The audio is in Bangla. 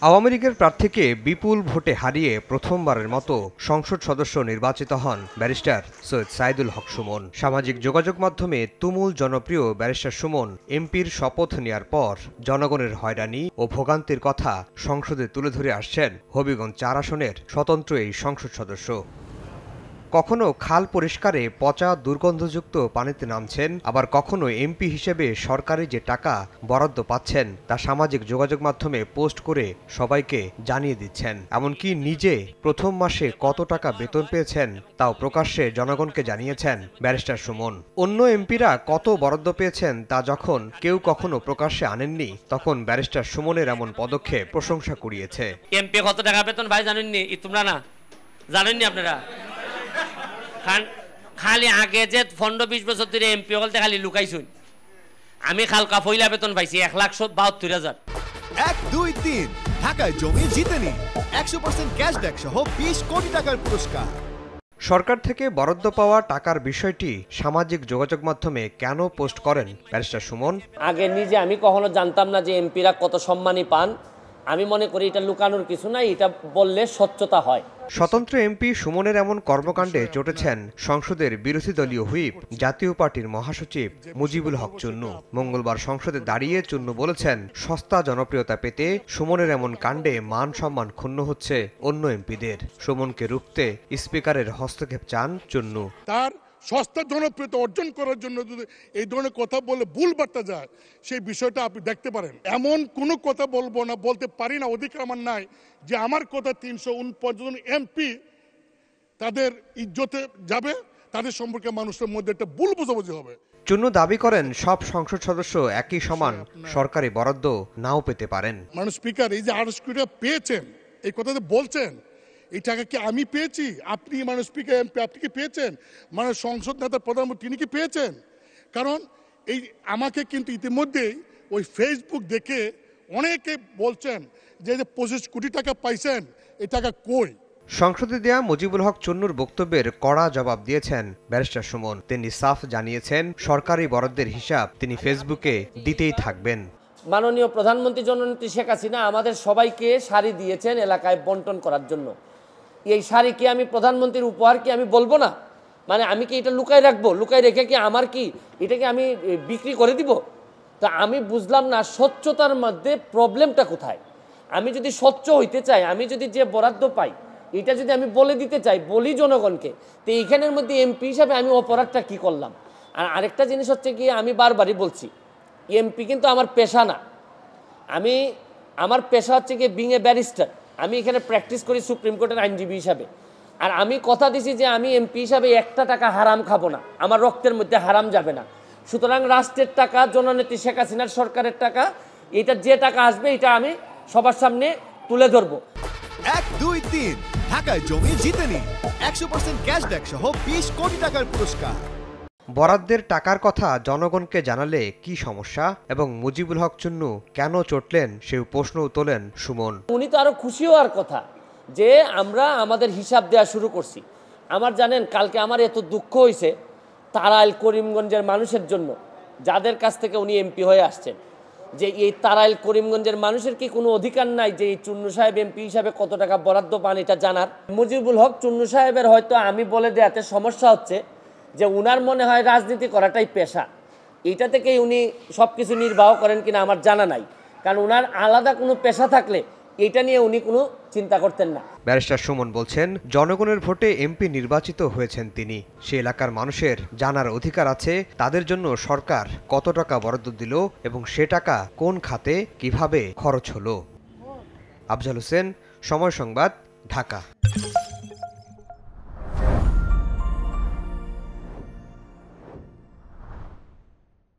আওয়ামী লীগের প্রার্থীকে বিপুল ভোটে হারিয়ে প্রথমবারের মতো সংসদ সদস্য নির্বাচিত হন ব্যারিস্টার সৈয়দ সাইদুল হক সুমন। সামাজিক যোগাযোগ মাধ্যমে তুমুল জনপ্রিয় ব্যারিস্টার সুমন এমপির শপথ নেয়ার পর জনগণের হয়রানি ও ভোগান্তির কথা সংসদে তুলে ধরে আসছেন হবিগঞ্জ ৪ আসনের স্বতন্ত্র এই সংসদ সদস্য। কখনো খাল পরিষ্কারে পচা দুর্গন্ধযুক্ত পানিতে নামছেন, আবার কখনো এমপি হিসেবে সরকারি যে টাকা বরাদ্দ পাচ্ছেন তা সামাজিক যোগাযোগ মাধ্যমে পোস্ট করে সবাইকে জানিয়ে দিচ্ছেন। এমনকি নিজে প্রথম মাসে কত টাকা বেতন পেয়েছেন তাও প্রকাশ্যে জনগণকে জানিয়েছেন ব্যারিস্টার সুমন। অন্য এমপিরা কত বরাদ্দ পেয়েছেন তা যখন কেউ কখনো প্রকাশ্যে আনেননি, তখন ব্যারিস্টার সুমনের এমন পদক্ষেপ প্রশংসা কুড়িয়েছে। এমপি কত টাকা বেতন ভাই জানেননি? তোমরা না জানেননি? আপনারা খালি আগে যে 15-20 বছর ধরে এমপি হলতে খালি লুকাইছুন। আমি খালকা পয়লা বেতন পাইছি 1,72,000। 1, 2, 3 ঢাকায় জমি জিতে নিন 100% ক্যাশব্যাক সহ 20 কোটি টাকার পুরস্কার। সরকার থেকে বরাদ্দ পাওয়া টাকার বিষয়টি সামাজিক যোগাযোগ মাধ্যমে কেন পোস্ট করেন ব্যারিস্টার সুমন? আগে নিজে আমি কখনো জানতাম না যে এমপিরা কত সম্মানই পান। আমি মনে করি এটা লুকানোর কিছু নাই, এটা বললে স্বচ্ছতা হয়। স্বতন্ত্র এমপি সুমনের এমন কর্মকাণ্ডে চটেছেন সংসদের বিরোধী দলীয় হুইপ জাতীয় পার্টির মহাসচিব মুজিবুল হক চুন্নু। মঙ্গলবার সংসদে দাঁড়িয়ে চুন্নু বলেছেন, সস্তা জনপ্রিয়তা পেতে সুমনের এমন কাণ্ডে মান সম্মান ক্ষুণ্ণ হচ্ছে অন্য এমপিদের। সুমনকে রুখতে স্পিকারের হস্তক্ষেপ চান চুন্নু। তার সস্তা জনপ্রিয়তা অর্জন করার জন্য যদি এই ধরনের কথা বলে ভুল বার্তা যায়, সেই বিষয়টা আপনি দেখতে পারেন। এমন কোনো কথা বলবো না, বলতে পারি না, অধিকার আমার নাই যে আমার কথা 349 জন এমপি তাদের ইজ্জতে যাবে, তাদের সম্পর্কে মানুষের মধ্যে একটা ভুল বোঝাবুঝি হবে। চুন্নু দাবি করেন, সব সংসদ সদস্য একই সমান সরকারি বরাদ্দ নাও পেতে পারেন। মানুষ স্পিকার এই যে 28 কোটি টাকা পেয়েছেন, এই কথাতে বলছেন, এই টাকা কি আমি পেয়েছি? আপনি মানুষ স্পিকার এমপি আপনি কি পেয়েছেন? মানে সংসদ নেতা প্রধানমন্ত্রী তিনি কি পেয়েছেন? কারণ এই আমাকে কিন্তু ইতিমধ্যেই ওই ফেসবুক দেখে অনেকে বলছেন যে 25 কোটি টাকা পাইছেন, এই টাকা কই? সংসদে দেয়া মুজিবুল হক চুন্নুর বক্তব্যের কড়া জবাব দিয়েছেন ব্যারিস্টার সুমন। তিনি সাফ জানিয়েছেন, সরকারি বরাদ্দের হিসাব তিনি ফেসবুকে দিতেই থাকবেন। মাননীয় প্রধানমন্ত্রী জননেত্রী শেখ হাসিনা আমাদের সবাইকে শাড়ি দিয়েছেন এলাকায় বন্টন করার জন্য। এই শাড়ি কি আমি প্রধানমন্ত্রীর উপহার কি আমি বলবো না? মানে আমি কি এটা লুকাই রাখবো? লুকাই রেখে কি আমার কি এটাকে আমি বিক্রি করে দিব? তা আমি বুঝলাম না স্বচ্ছতার মধ্যে প্রবলেমটা কোথায়। আমি যদি স্বচ্ছ হইতে চাই, আমি যদি যে বরাদ্দ পাই এটা যদি আমি বলে দিতে চাই, বলি জনগণকে, তো এইখানের মধ্যে এমপি হিসাবে আমি অপরাধটা কি করলাম? আর আরেকটা জিনিস হচ্ছে কি, আমি বারবারই বলছি, এমপি কিন্তু আমার পেশা না। আমার পেশা হচ্ছে কি বিং এ ব্যারিস্টার। আমি এখানে প্র্যাকটিস করি সুপ্রিম কোর্টের আইনজীবী হিসাবে। আর আমি কথা দিছি যে আমি এমপি হিসাবে একটা টাকা হারাম খাবো না, আমার রক্তের মধ্যে হারাম যাবে না। সুতরাং রাষ্ট্রের টাকা, জননেত্রী শেখ হাসিনার সরকারের টাকা, এটা যে টাকা আসবে এটা আমি সবার সামনে তুলে ধরবো। 1, 2, 3 ঢাকায় জমি জিতে নিন 100% ক্যাশব্যাক সহ 20 কোটি টাকার পুরস্কার। বরাদ্দের টাকার কথা জনগণকে জানালে কি সমস্যা এবং মুজিবুল হক চুন্নু কেন চটলেন সেই প্রশ্নও তোলেন সুমন। উনি তো আরো খুশি হওয়ার কথা যে আমরা আমাদের হিসাব দেওয়া শুরু করছি। আমার জানেন কালকে আমার এত দুঃখ হয়েছে তারাইল করিমগঞ্জের মানুষের জন্য, যাদের কাছ থেকে উনি এমপি হয়ে আসছেন, যে এই তারাইল করিমগঞ্জের মানুষের কি কোনো অধিকার নাই যে এই চুন্নু সাহেব এমপি হিসাবে কত টাকা বরাদ্দ পান এটা জানার? মুজিবুল হক চুন্নু সাহেবের হয়তো আমি বলে দেওয়াতে সমস্যা হচ্ছে যে উনার মনে হয় রাজনীতি করাটাই পেশা। এইটা থেকেই উনি সব কিছু নির্বাহ করেন কিনা আমার জানা নাই, কারণ উনার আলাদা কোনো পেশা থাকলে এটা নিয়ে উনি কোনো চিন্তা করতেন না। ব্যারিস্টার সুমন বলছেন, জনগণের ভোটে এমপি নির্বাচিত হয়েছেন তিনি। সে এলাকার মানুষের জানার অধিকার আছে তাদের জন্য সরকার কত টাকা বরাদ্দ দিল এবং সে টাকা কোন খাতে কিভাবে খরচ হলো। আফজাল হোসেন, সময় সংবাদ, ঢাকা।